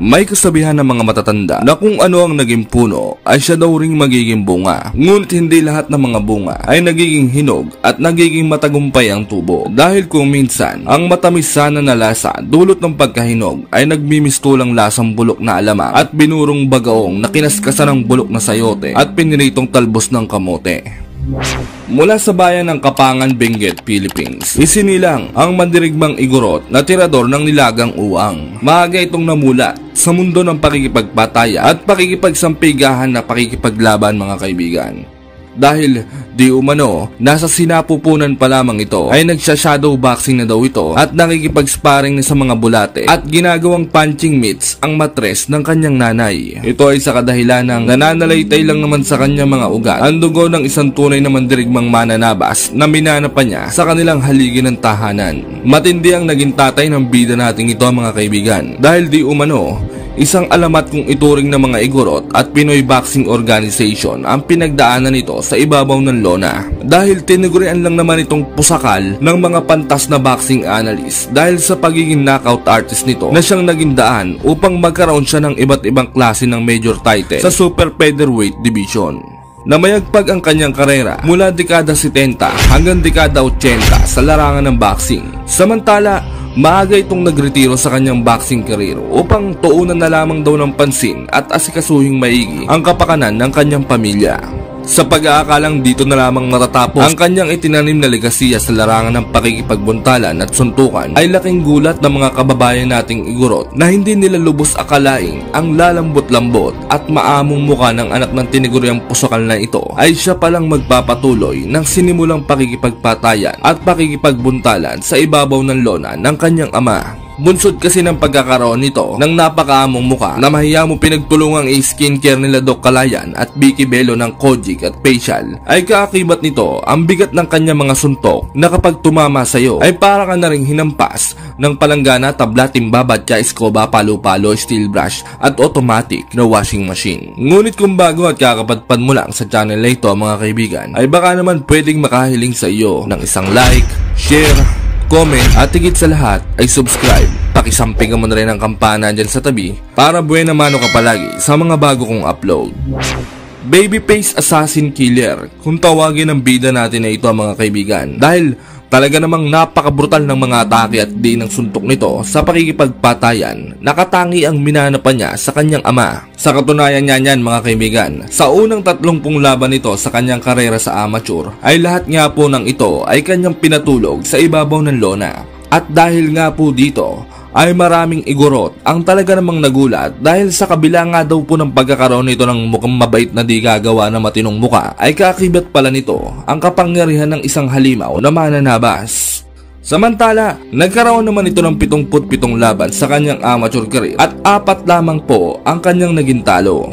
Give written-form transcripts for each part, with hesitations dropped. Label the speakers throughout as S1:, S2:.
S1: May kasabihan ng mga matatanda na kung ano ang naging puno ay siya daw ring magiging bunga. Ngunit hindi lahat ng mga bunga ay nagiging hinog at nagiging matagumpay ang tubo. Dahil kung minsan, ang matamis sana na lasa dulot ng pagkahinog ay nagmimistulang lasang bulok na alamang at binurong bagaong na kinaskasan ng bulok na sayote at piniritong talbos ng kamote. Mula sa bayan ng Kapangan, Benguet, Philippines, isinilang ang mandirigmang Igorot na tirador ng nilagang uwang. Maaga itong namulat sa mundo ng pakikipagpataya at pakikipagsampigahan na pakikipaglaban mga kaibigan. Dahil di umano, nasa sinapupunan pa lamang ito ay nagsha-shadow boxing na daw ito at nakikipag-sparring na sa mga bulate at ginagawang punching mitts ang matres ng kanyang nanay. Ito ay sa kadahilan ng nananalaytay lang naman sa kanyang mga ugat ang dugo ng isang tunay na mandirigmang mananabas na minana pa niya sa kanilang haligi ng tahanan. Matindi ang naging tatay ng bida nating ito mga kaibigan dahil di umano, isang alamat kung ituring ng mga Igorot at Pinoy Boxing Organization ang pinagdaanan nito sa ibabaw ng lona. Dahil tinigurian lang naman itong pusakal ng mga pantas na boxing analyst dahil sa pagiging knockout artist nito na siyang naging daan upang magkaroon siya ng iba't ibang klase ng major title sa super featherweight division. Namayagpag ang kanyang karera mula dekada 70 hanggang dekada 80 sa larangan ng boxing. Samantala, maaga itong nagretiro sa kanyang boxing career upang tuunan na lamang daw ng pansin at asikasuhing maigi ang kapakanan ng kanyang pamilya. Sa pag-aakalang dito na lamang matatapos ang kanyang itinanim na legasiya sa larangan ng pakikipagbuntalan at suntukan ay laking gulat ng mga kababayan nating Igorot na hindi nila lubos akalaing ang lalambot-lambot at maamong muka ng anak ng tiniguryang pusakal na ito ay siya palang magpapatuloy ng sinimulang pakikipagpatayan at pakikipagbuntalan sa ibabaw ng lona ng kanyang ama. Bunsod kasi ng pagkakaroon nito ng napakaamong muka na mahiya mo pinagtulungang i-skincare nila Doc Kalayan at Vicky Bello ng Kojic at Facial ay kaakibat nito ang bigat ng kanyang mga suntok na kapag tumama sa'yo ay para ka na ring hinampas ng palanggana, tabla, timba, batya, eskoba, palo-palo, steel brush at automatic na washing machine. Ngunit kung bago at kakapadpad mo lang sa channel na ito mga kaibigan ay baka naman pwedeng makahiling sa iyo ng isang like, share, comment at higit sa lahat ay subscribe. Pakisampingan mo na rin ang kampana dyan sa tabi para buena mano ka palagi sa mga bago kong upload. Babyface Assassin Killer, kung tawagin ang bida natin na ito mga kaibigan, dahil talaga namang napakabrutal ng mga atake at di ng suntok nito sa pakikipagpatayan. Nakatangi ang minana pa niya sa kanyang ama. Sa katunayan niyan mga kaibigan, sa unang 30 laban nito sa kanyang karera sa amateur ay lahat nga po ng ito ay kanyang pinatulog sa ibabaw ng lona. At dahil nga po dito ay maraming Igorot ang talaga namang nagulat dahil sa kabila nga daw po ng pagkakaroon nito ng mukhang mabait na di gagawa na matinong muka ay kakibat pala nito ang kapangyarihan ng isang halimaw na mananabas. Samantala, nagkaroon naman ito ng 77 laban sa kanyang amateur career at 4 lamang po ang kanyang naging talo.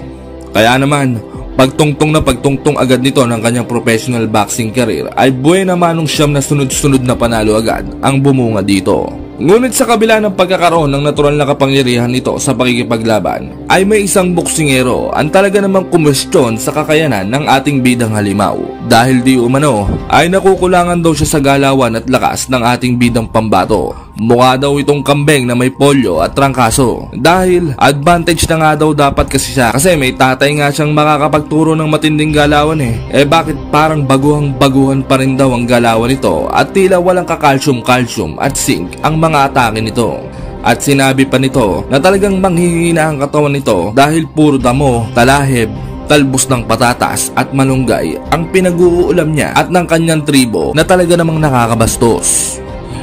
S1: Kaya naman, pagtungtong na pagtungtong agad nito ng kanyang professional boxing career ay buena manong siyam na sunod-sunod na panalo agad ang bumunga dito. Ngunit sa kabila ng pagkakaroon ng natural na kapangyarihan nito sa pakikipaglaban, ay may isang boksingero ang talaga namang kumwestiyon sa kakayanan ng ating bidang halimaw. Dahil di umano, ay nakukulangan daw siya sa galawan at lakas ng ating bidang pambato. Mukha daw itong kambeng na may polio at trangkaso. Dahil advantage na nga daw dapat kasi siya kasi may tatay nga siyang makakapagturo ng matinding galawan eh. Bakit parang baguhang-baguhan pa rin daw ang galawan nito at tila walang kakalsyum-kalsyum at zinc ang mga atake nito. At sinabi pa nito na talagang manghihina ang katawan nito dahil puro damo, talahib, talbos ng patatas at malunggay ang pinag-uulam niya at ng kanyang tribo na talaga namang nakakabastos.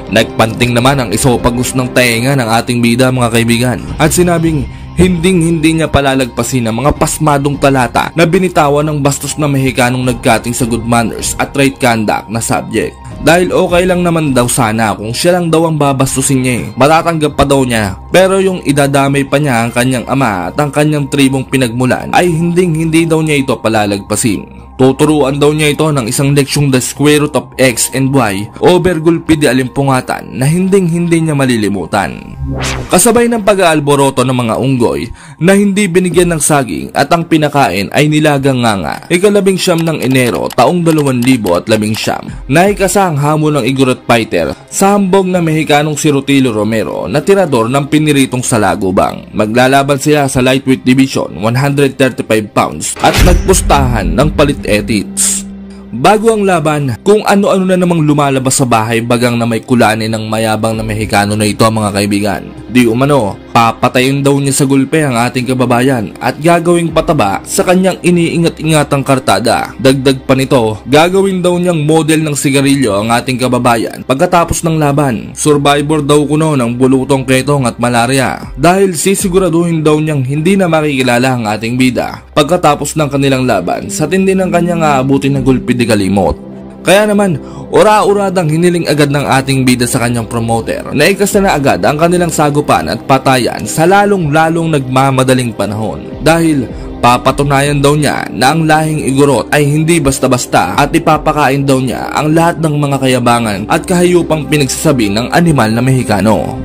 S1: Nagpanting naman ang isopagus ng taenga ng ating bida mga kaibigan at sinabing hindi niya palalagpasin ang mga pasmadong talata na binitawan ng bastos na Mexicanong nagkating sa good manners at right conduct na subject. Dahil okay lang naman daw sana kung siya lang daw ang babastusin niya matatanggap pa daw niya. Pero yung idadamay pa niya ang kanyang ama at ang kanyang tribong pinagmulan ay hindi daw niya ito palalagpasin. Tuturuan daw niya ito ng isang leksyong the square root of x and y o bergulpi di alimpungatan na hindi niya malilimutan. Kasabay ng pag-aalboroto ng mga unggoy na hindi binigyan ng saging at ang pinakain ay nilagang nganga, 19 ng Enero taong 2019, naikasa ang hamon ng Igorot fighter sa hambog na Mexicanong si Rutilo Romero na tirador ng ipiniritong sa lagubang. Maglalaban sila sa lightweight division, 135 pounds at nagpustahan ng palit edits. Bago ang laban, kung ano-ano na namang lumalabas sa bahay bagang na may kulani ng mayabang na Mexicano na ito mga kaibigan. Di umano, papatayin daw niya sa gulpe ang ating kababayan at gagawing pataba sa kanyang iniingat-ingatang kartada. Dagdag pa nito, gagawin daw niyang model ng sigarilyo ang ating kababayan pagkatapos ng laban. Survivor daw kuno ng bulutong ketong at malaria dahil sisiguraduhin daw niyang hindi na makikilala ang ating bida pagkatapos ng kanilang laban sa tindi ng kanyang aabutin na gulpi di kalimot. Kaya naman, ura-uradang hiniling agad ng ating bida sa kanyang promoter na ikasta na agad ang kanilang sagupan at patayan sa lalong-lalong nagmamadaling panahon dahil papatunayan daw niya na ang lahing Igorot ay hindi basta-basta at ipapakain daw niya ang lahat ng mga kayabangan at kahayupang pinagsasabi ng animal na Mexicano.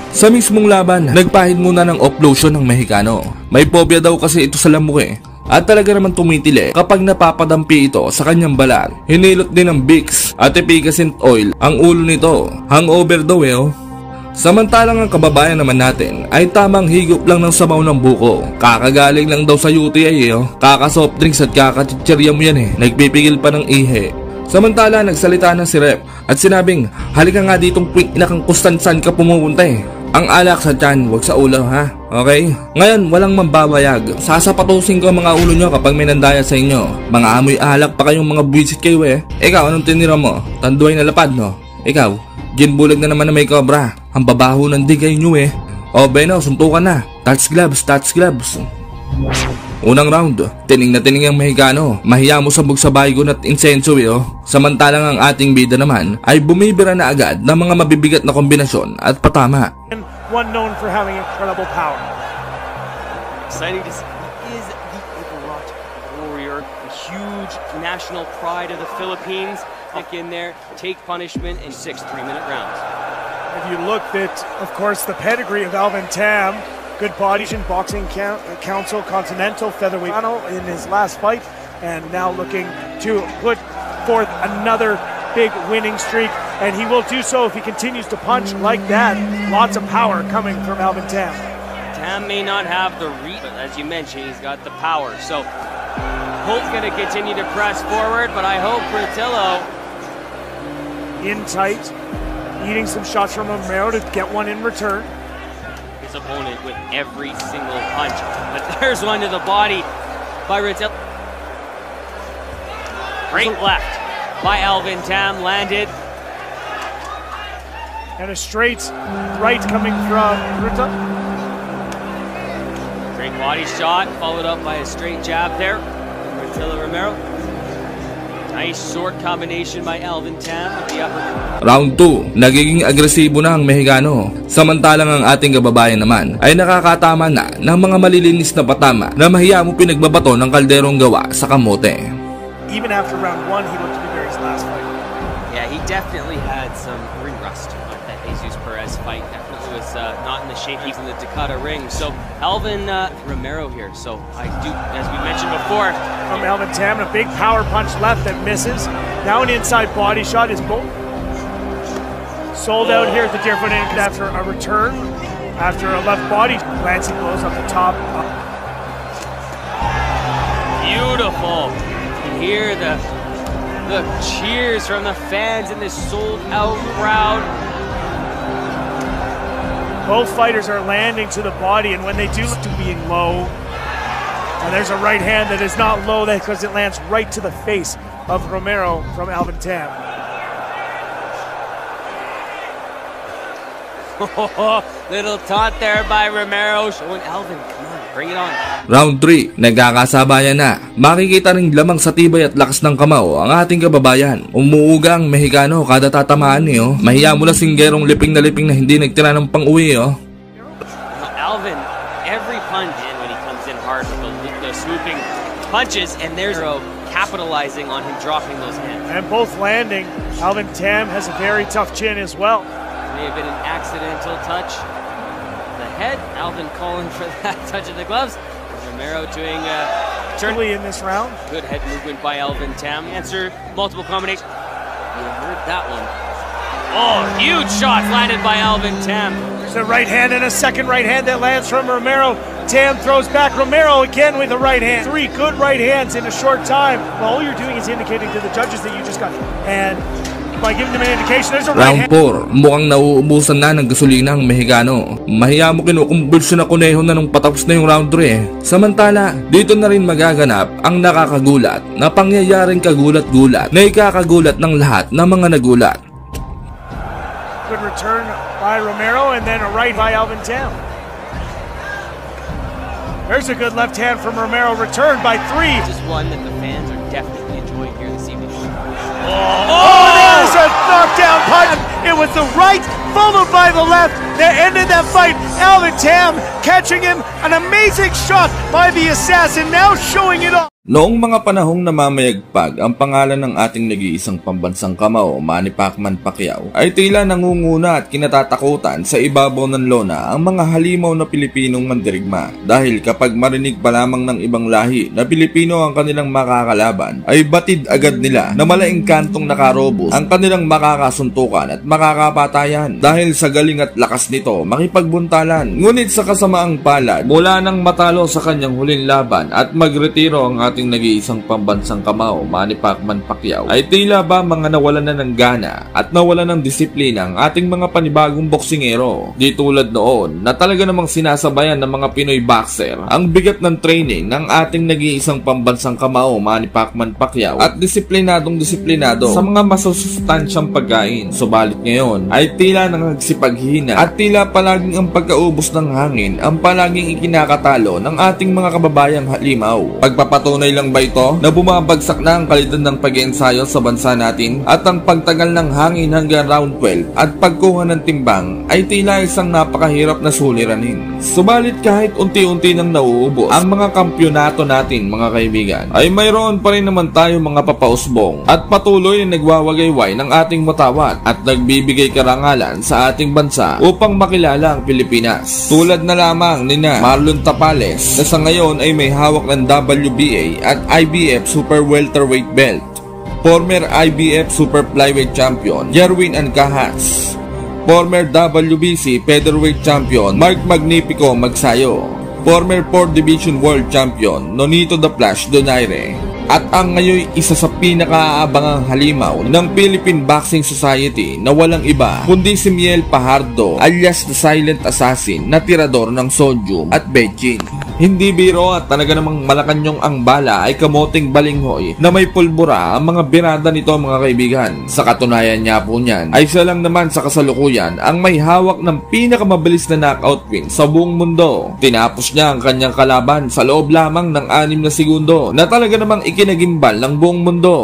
S1: Sa mismong laban, nagpahid muna ng offlotion ng Mexicano. May phobia daw kasi ito sa lamok at talaga naman tumitili kapag napapadampi ito sa kanyang balat. Hinilot din ng Vicks at efficacent oil ang ulo nito. Hangover daw Samantalang ang kababayan naman natin ay tamang higop lang ng sabaw ng buko. Kakagaling lang daw sa UTI kaka-soft drinks at kaka-chichirya mo yan nagpipigil pa ng ihe. Samantala nagsalita na si Rep at sinabing, halika nga ditong quick inakang kustansan ka pumupunta Ang alak sa tiyan, wag sa ulo ha, okay? Ngayon, walang mambabayag. Sasapatusin ko ang mga ulo nyo kapag may nandaya sa inyo. Mga amoy alak pa kayong mga buwisit kayo Ikaw, anong tinira mo? Tanduay na lapad no? Ikaw, ginbulag na naman na may cobra. Ang babaho ng digay nyo O Beno, suntukan na. Touch gloves, touch gloves. Unang round, tining na tining ang Mexicano. Mahiya mo sabog sa baygon at insenso Samantalang ang ating bida naman ay bumibira na agad ng mga mabibigat na kombinasyon at patama.
S2: One known for having incredible power.
S3: Exciting to see. He is the Igorot warrior, a huge national pride of the Philippines. Stick in there, take punishment in 6 3-minute rounds.
S2: If you looked at, of course, the pedigree of Alvin Tam, good body in boxing council, continental featherweight in his last fight, and now looking to put forth another big winning streak, and he will do so if he continues to punch like that. Lots of power coming from Alvin Tam.
S3: Tam may not have the reach, but as you mentioned, he's got the power. So Holt's going to continue to press forward, but I hope Rutillo
S2: in tight, eating some shots from Romero to get one in return.
S3: His opponent with every single punch, but there's one to the body by Rutillo. Great left by Alvin Tam, landed.
S2: And a straight right coming from Rutillo.
S3: Great body shot, followed up by a straight jab there. Rutillo Romero. Nice short combination by Alvin Tam with the upper.
S1: Round 2, nagiging agresibo na ang Mexicano. Samantalang ang ating kababayan naman ay nakakatama na ng mga malilinis na patama na mahiya mo pinagbabato ng kalderong gawa sa kamote.
S2: Even after round 1, he looked to be very his last fight.
S3: Yeah, he definitely had some ring rust on that Jesus Perez fight. Definitely was not in the shape he's in the Dakota ring. So Alvin Romero here. So I do, as we mentioned before,
S2: from Alvin Tam, a big power punch left that misses. Now an inside body shot is both sold out here at the Deerfoot Inn after a return, after a left body glancing blows off the top.
S3: Beautiful. You hear the cheers from the fans in this sold-out crowd.
S2: Both fighters are landing to the body, and when they do to being low, and there's a right hand that is not low because it lands right to the face of Romero from Alvin Tam.
S3: Little taunt there by Romero, showing Alvin, come on, bring it on.
S1: Round 3, nagkakasabayan na. Makikita ring lamang sa tibay at lakas ng kamao ang ating kababayan. Umuuga ang Mexicano kada tatamaan Mahiya mula singgerong liping na hindi nagtira ng pang-uwi
S3: Alvin, every punch in when he comes in hard with the swooping punches, and there's capitalizing on him dropping those hands.
S2: And both landing. Alvin Tam has a very tough chin as well.
S3: May have been an accidental touch. The head, Alvin calling for that touch of the gloves. Romero doing
S2: early in this round.
S3: Good head movement by Alvin Tam. Answer multiple combinations. You heard that one. Oh, huge shots landed by Alvin Tam.
S2: There's a right hand and a second right hand that lands from Romero. Tam throws back. Romero again with a right hand. 3 good right hands in a short time. Well, all you're doing is indicating to the judges that you just got. And by giving them an indication, there's a right
S1: Round 4, mukhang nauubusan na ng gasolina ang Mexicano. Mahiya mo kinukumbulsyon na kuneho na nung patapos na yung round 3 Samantala, dito na rin magaganap ang nakakagulat na pangyayaring kagulat-gulat na ikakagulat ng lahat ng mga nagulat.
S2: Good return by Romero and then a right by Alvin Tam. There's a good left hand from Romero, returned by 3.
S3: Just one that the fans are definitely enjoying here this evening.
S2: There's a knockdown punch. It was the right followed by the left that ended that fight. Alvin Tam catching him. An amazing shot by the assassin, now showing it off.
S1: Noong mga panahong namamayagpag ang pangalan ng ating nag-iisang pambansang kamao, Manny Pacman Pacquiao, ay tila nangunguna at kinatatakutan sa ibabaw ng lona ang mga halimaw na Pilipinong mandirigma. Dahil kapag marinig pa lamang ng ibang lahi na Pilipino ang kanilang makakalaban, ay batid agad nila na malaing kantong nakarobos ang kanilang makakasuntukan at makakapatayan. Dahil sa galing at lakas nito, makipagbuntalan. Ngunit sa kasamaang palad, mula nang matalo sa kanyang huling laban at magretiro ang ating nag-iisang pambansang kamao, Manny Pacman Pacquiao, ay tila ba mga nawalan na ng gana at nawalan ng disiplina ang ating mga panibagong boksingero. Di tulad noon na talaga namang sinasabayan ng mga Pinoy boxer ang bigat ng training ng ating nag-iisang pambansang kamao, Manny Pacman Pacquiao, at disiplinado sa mga masusustansyang pagkain. Subalit ngayon ay tila nangagsipaghina at tila palaging ang pagkaubos ng hangin ang palaging ikinakatalo ng ating mga kababayang halimaw. Pagpapatunay lang ba ito na bumabagsak na ang kalidad ng pag-iensayo sa bansa natin at ang pagtagal ng hangin hanggang round 12 at pagkuha ng timbang ay tila isang napakahirap na suliranin. Subalit kahit unti-unti nang nauubos ang mga kampyonato natin, mga kaibigan, ay mayroon pa rin naman tayo mga papausbong at patuloy na nagwawagayway ng ating matawat at nagbibigay karangalan sa ating bansa upang makilala ang Pilipinas. Tulad na lamang ni Marlon Tapales na sa ngayon ay may hawak ng WBA at IBF Super Welterweight belt, former IBF Super Flyweight Champion Jerwin Ancahas, former WBC Featherweight Champion Mark Magnifico Magsayo, former 4th Division World Champion Nonito The Flash Donaire, at ang ngayon isa sa pinakaabangang halimaw ng Philippine Boxing Society na walang iba kundi si Miel Fajardo alias The Silent Assassin na tirador ng sodium at betchin. Hindi biro at talaga namang Malakanyong ang bala ay kamoting balinghoy na may pulbura ang mga birada nito, mga kaibigan. Sa katunayan niya po niyan ay siya lang naman sa kasalukuyan ang may hawak ng pinakamabilis na knockout win sa buong mundo. Tinapos niya ang kanyang kalaban sa loob lamang ng 6 na segundo na talaga namang ikinagimbal ng buong mundo.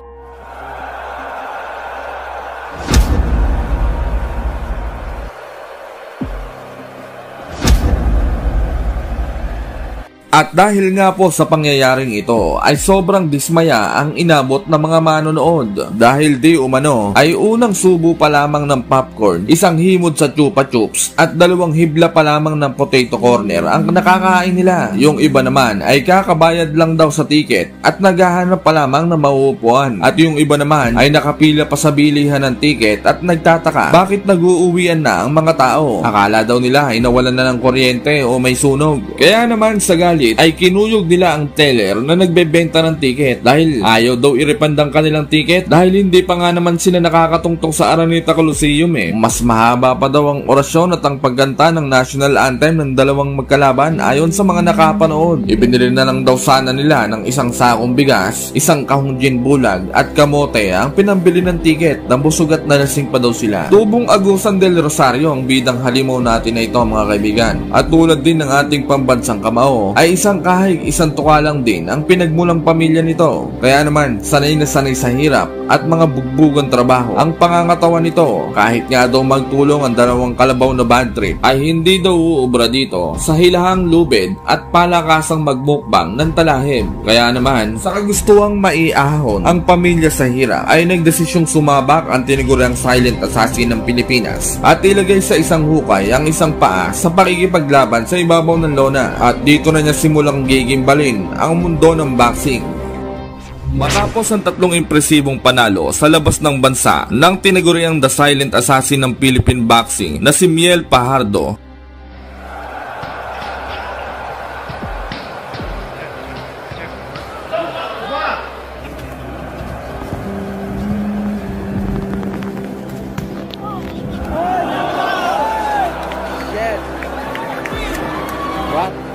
S1: At dahil nga po sa pangyayaring ito ay sobrang dismaya ang inabot ng mga manonood dahil di umano ay unang subo pa lamang ng popcorn, isang himod sa chupa chups at 2 hibla pa lamang ng potato corner ang nakakain nila. Yung iba naman ay kakabayad lang daw sa tiket at naghahanap pa lamang ng mauupuan, at yung iba naman ay nakapila pa sa bilihan ng tiket at nagtataka bakit nag-uuwian na ang mga tao. Akala daw nila ay nawalan na ng kuryente o may sunog. Kaya naman sa galit ay kinuyog nila ang teller na nagbebenta ng tiket dahil ayaw daw i-refund ang kanilang tiket dahil hindi pa nga naman sila nakakatungtong sa Araneta Coliseum Mas mahaba pa daw ang orasyon at ang pagganta ng national anthem ng dalawang magkalaban ayon sa mga nakapanood. Ibinili na lang daw sana nila ng isang sakong bigas, isang kahong gin bulag at kamote ang pinambili ng tiket na busog at nalasing pa daw sila. Tubong Agusan del Rosario ang bidang halimaw natin na ito, mga kaibigan. At tulad din ng ating pambansang kamao ay isang kahig, isang tukalang din ang pinagmulang pamilya nito. Kaya naman, sanay na sanay sa hirap at mga bugbugang trabaho ang pangangatawan nito. Kahit nga daw magtulong ang 2 kalabaw na bad trip, ay hindi daw uubra dito sa hilahang lubid at palakasang magmukbang ng talahib. Kaya naman, sa kagustuhang maiahon ang pamilya sa hirap, ay nagdesisyong sumabak ang tinaguriang silent assassin ng Pilipinas at ilagay sa isang hukay ang isang paa sa pakikipaglaban sa ibabaw ng lona. At dito na niya simulang gigimbalin ang mundo ng boxing. Matapos ang 3 impresibong panalo sa labas ng bansa ng tinaguriang The Silent Assassin ng Philippine Boxing na si Miel Fajardo, 3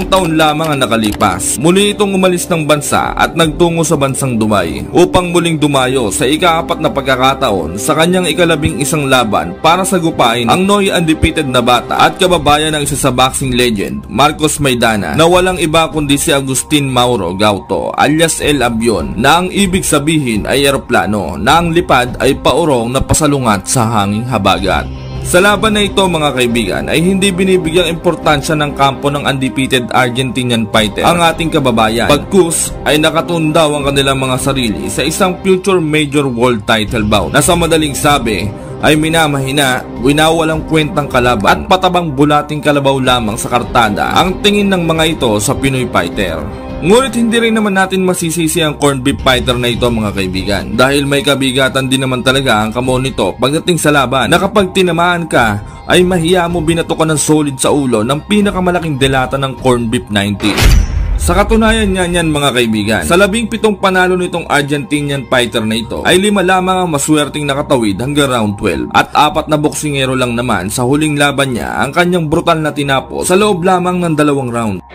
S1: taon lamang ang nakalipas. Muli itong umalis ng bansa at nagtungo sa bansang Dubai upang muling dumayo sa ika-4 na pagkakataon sa kanyang ika-11 laban para sagupain ang Noy undefeated na bata at kababayan ng isa sa boxing legend, Marcos Maidana, na walang iba kundi si Agustin Mauro Gauto alias El Avion, na ang ibig sabihin ay eroplano na ang lipad ay paurong na pasalungat sa hanging habagat. Sa laban na ito mga kaibigan ay hindi binibigyang importansya ng kampo ng undefeated Argentinian fighter ang ating kababayan. Bagkus ay nakatundaw ang kanilang mga sarili sa isang future major world title bout na sa madaling sabi ay minamahina, winawalang kwentang kalaban at patabang bulating kalabaw lamang sa kartada ang tingin ng mga ito sa Pinoy fighter. Ngunit hindi rin naman natin masisisi ang corned beef fighter na ito mga kaibigan, dahil may kabigatan din naman talaga ang kamon nito pagdating sa laban na kapag tinamaan ka ay mahiya mo binato ka ng solid sa ulo ng pinakamalaking delata ng corned beef 90. Sa katunayan niyan mga kaibigan, sa 17 panalo nitong Argentinian fighter na ito ay 5 lamang ang maswerteng nakatawid hanggang round 12 at 4 na boksingero lang naman sa huling laban niya ang kanyang brutal na tinapos sa loob lamang ng 2 round.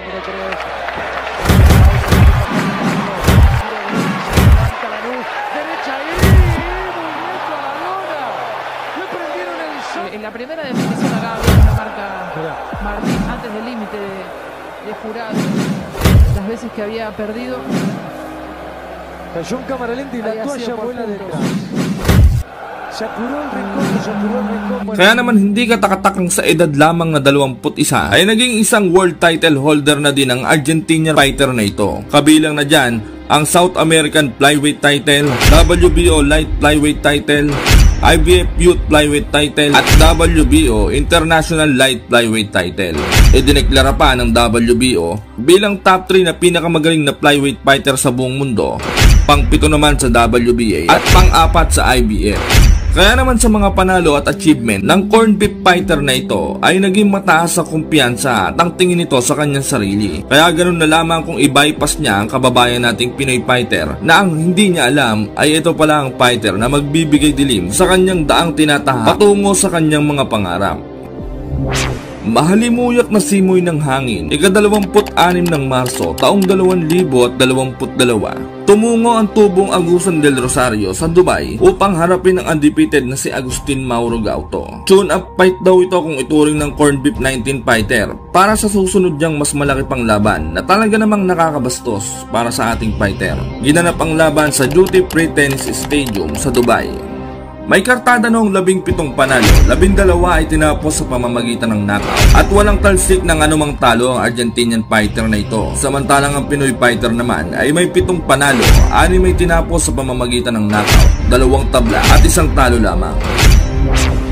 S4: En la primera definición acá había una marca Martín antes del límite de jurado. Las veces que había perdido.
S5: Cayó en cámara lenta y la toalla vuela detrás. Se apuró el rincón.
S1: Kaya naman hindi katakatakang sa edad lamang na 21 ay naging isang world title holder na din ang Argentinian fighter na ito. Kabilang na dyan ang South American Flyweight title, WBO Light Flyweight title, IBF Youth Flyweight title at WBO International Light Flyweight title. Idineklara pa ng WBO bilang top 3 na pinakamagaling na flyweight fighter sa buong mundo, pang-7 naman sa WBA at pang-4 sa IBF. Kaya naman sa mga panalo at achievement ng corned beef fighter na ito ay naging mataas sa kumpiyansa at ang tingin nito sa kanyang sarili. Kaya ganoon na lamang kung i-bypass niya ang kababayan nating Pinoy fighter na ang hindi niya alam ay ito pala ang fighter na magbibigay dilim sa kanyang daang tinatahak patungo sa kanyang mga pangarap. Mahalimuyak na simoy ng hangin, ika-26 ng Marso taong 2022, tumungo ang tubong Agusan del Rosario sa Dubai upang harapin ang undefeated na si Agustin Mauro Gauto. Tune-up fight daw ito kung ituring ng corned beef 19 fighter para sa susunod niyang mas malaki pang laban na talaga namang nakakabastos para sa ating fighter. Ginanap ang laban sa Duty Free Tennis Stadium sa Dubai. May kartada noong 17 panalo, 12 ay tinapos sa pamamagitan ng knockout at walang talsik ng anumang talo ang Argentinian fighter na ito. Samantalang ang Pinoy fighter naman ay may 7 panalo, 6 ay tinapos sa pamamagitan ng knockout, 2 tabla at 1 talo lamang.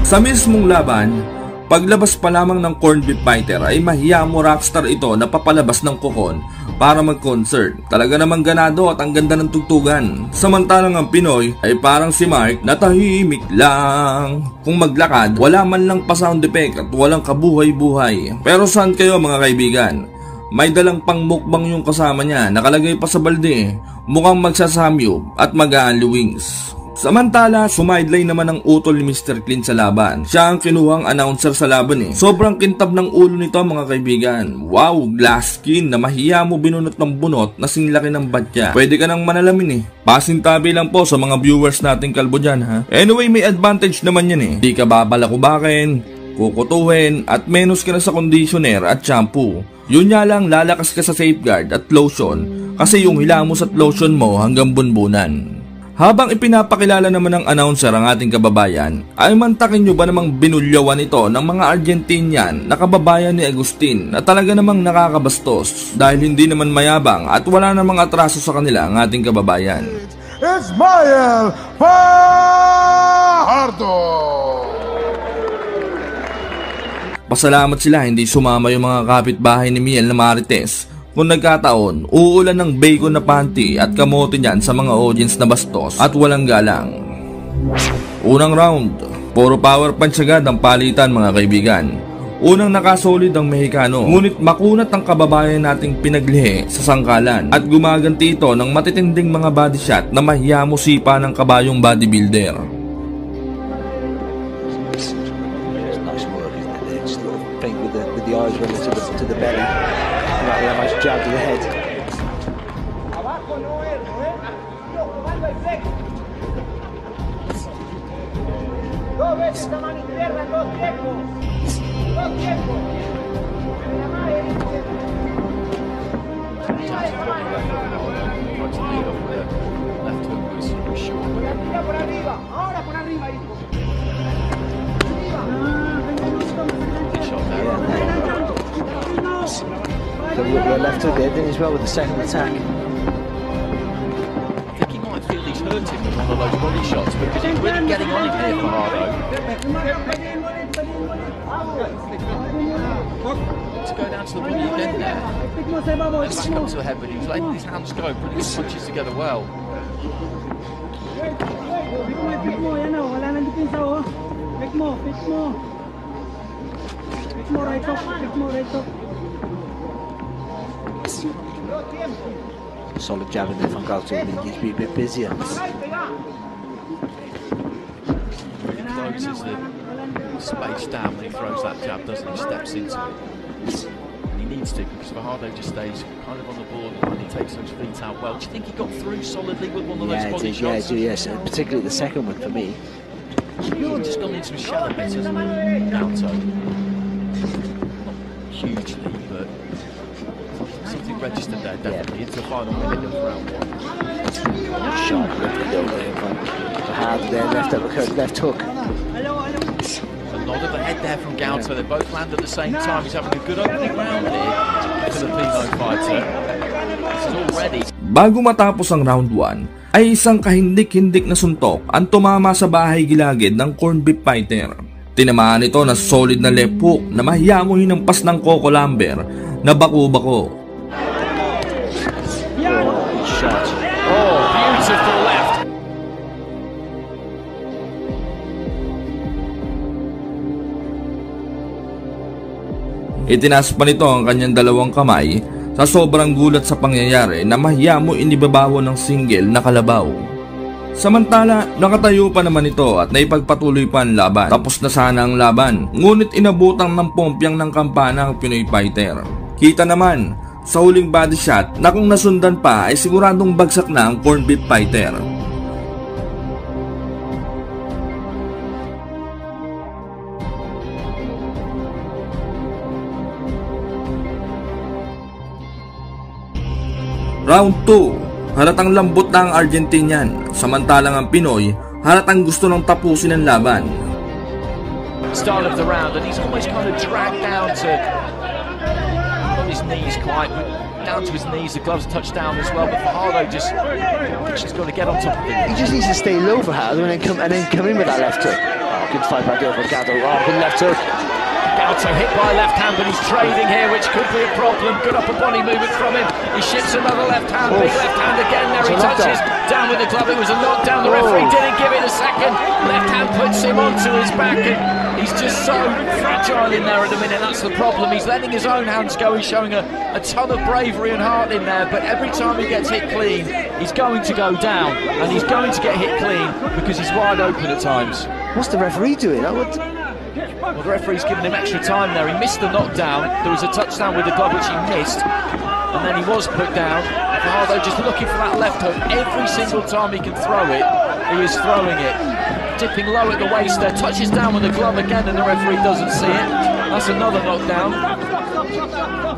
S1: Sa mismong laban, paglabas pa lamang ng corned beef fighter ay mahiya mo rockstar ito na papalabas ng kokon para mag-concert. Talaga namang ganado at ang ganda ng tugtugan. Samantalang ang Pinoy ay parang si Mark na tahimik lang. Kung maglakad, wala man lang pa sound effect at walang kabuhay-buhay. Pero saan kayo mga kaibigan? May dalang pang mukbang yung kasama niya, nakalagay pa sa balde. Mukhang magsasamyup at mag-aali wings. Samantala, sumideline naman ang utol ni Mr. Clean sa laban. Siya ang kinuhang announcer sa laban Sobrang kintab ng ulo nito mga kaibigan. Wow, glass skin na mahiya mo binunot ng bunot na singlaki ng batya. Pwede ka nang manalamin Pasintabi lang po sa mga viewers nating kalbo dyan ha. Anyway, may advantage naman yan Di ka babalakubakin, kukutuhin at menos ka na sa conditioner at shampoo. Yun nga lang, lalakas ka sa safeguard at lotion kasi yung hilamos at lotion mo hanggang bunbunan. Habang ipinapakilala naman ng announcer ang ating kababayan, ay mantakin nyo ba namang binulyawan ito ng mga Argentinian na kababayan ni Agustin na talaga namang nakakabastos dahil hindi naman mayabang at wala namang atraso sa kanila ang ating kababayan.
S6: Ismael Fajardo!
S1: Pasalamat sila hindi sumama yung mga kapitbahay ni Miel na Marites. Kung nagkataon, uulan ng bacon na panty at kamote niyan sa mga audience na bastos at walang galang. Unang round, puro power punch agad ang palitan mga kaibigan. Unang nakasolid ang Mexicano, ngunit makunat ang kababayan nating pinaglihi sa sangkalan at gumaganti ito ng matitinding mga body shot na mahiyamusipa ng kabayong bodybuilder.
S5: think with the eyes running to the belly. Right, a nice jab to the head. The left hook there did as well with the second attack.
S7: I think he might feel he's hurt him with one of those body shots because he's really getting on him here, Fajardo. To go down to the body again there. And back up to the head, but he was letting his hands go, putting his punches together well.
S5: Solid jab in there from Galto. He's been a bit busier.
S7: Notices the space down when he throws that jab, doesn't he? Steps into it. And he needs to, because Fajardo just stays kind of on the border and he takes those feet out well. Do you think he got through solidly with one of those body shots?
S5: Yes, particularly the second one for me.
S7: He's just gone into his shell a bit, hasn't he? Galto. Not hugely, but something registered there, definitely. Into the final minute of round one.
S5: Sharp left over in front. Hard there, left uppercut, left hook.
S7: A nod of the head there from Galto. They both land at the same time. He's having a good opening round here. Filipino fighter. This is all ready.
S1: Bago matapos ang round 1, ay isang kahindik-hindik na suntok ang tumama sa bahay gilagid ng corned beef fighter. Tinamaan ito na solid na left hook na mahiya mo hinampas ng Coco Lambert na bako-bako.
S7: Oh, beautiful left.
S1: Itinaas pa nito ang kanyang dalawang kamay sa sobrang gulat sa pangyayari na mahiya mo inibabawo ng single na kalabaw. Samantala, nakatayo pa naman ito at naipagpatuloy pa ang laban. Tapos na sana ang laban, ngunit inabutang ng pompyang ng kampana ang Pinoy fighter. Kita naman, sa huling body shot na kung nasundan pa ay siguradong bagsak na ang corned beef fighter. Round 2, halatang lambot na ang Argentinian, samantalang ang Pinoy halatang gusto nang tapusin ang laban.
S7: Start of the round and he's almost kind of dragged down to on his knees quite, down to his knees, the gloves touch down as well, but Fajardo just got to get on top of it.
S5: He just needs to stay low for Fajardo and then come in with that left hook. Oh, good fight back there for Galto. Oh, good left hook.
S7: Galto hit by left hand, but he's trading here, which could be a problem. Good upper body movement from him. He ships another left hand, big left hand again there. He touches down with the glove. It was a knockdown. The referee didn't give it a second. Left hand puts him onto his back, and he's just so fragile in there at the minute. That's the problem. He's letting his own hands go. He's showing a ton of bravery and heart in there, but every time he gets hit clean, he's going to go down, and he's going to get hit clean because he's wide open at times.
S5: What's the referee doing?
S7: Well, the referee's given him extra time there. He missed the knockdown. There was a touchdown with the glove which he missed, and then he was put down. Fajardo just looking for that left hook. Every single time he can throw it, he is throwing it. Dipping low at the waist there, touches down with the glove again, and the referee doesn't see it. That's another knockdown.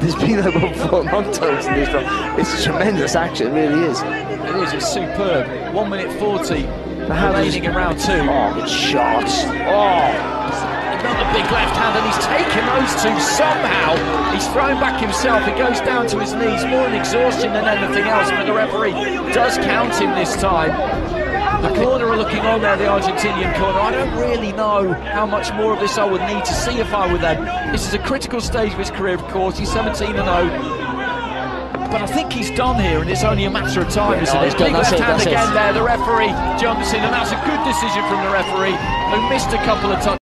S5: There's been about 4 knockdowns in this round. It's a tremendous action, it really is.
S7: It is, it's superb. 1 minute 40 remaining in round 2.
S5: Oh, good shots. Oh!
S7: Another big left hand, and he's taken those two somehow. He's thrown back himself. He goes down to his knees, more in exhaustion than anything else, but the referee does count him this time. The corner are looking on there, the Argentinian corner. I don't really know how much more of this I would need to see if I were them. This is a critical stage of his career, of course. He's 17-0. But I think he's done here, and it's only a matter of time, isn't it? Big left hand again there. The referee jumps in, and that's a good decision from the referee, who missed a couple of touches.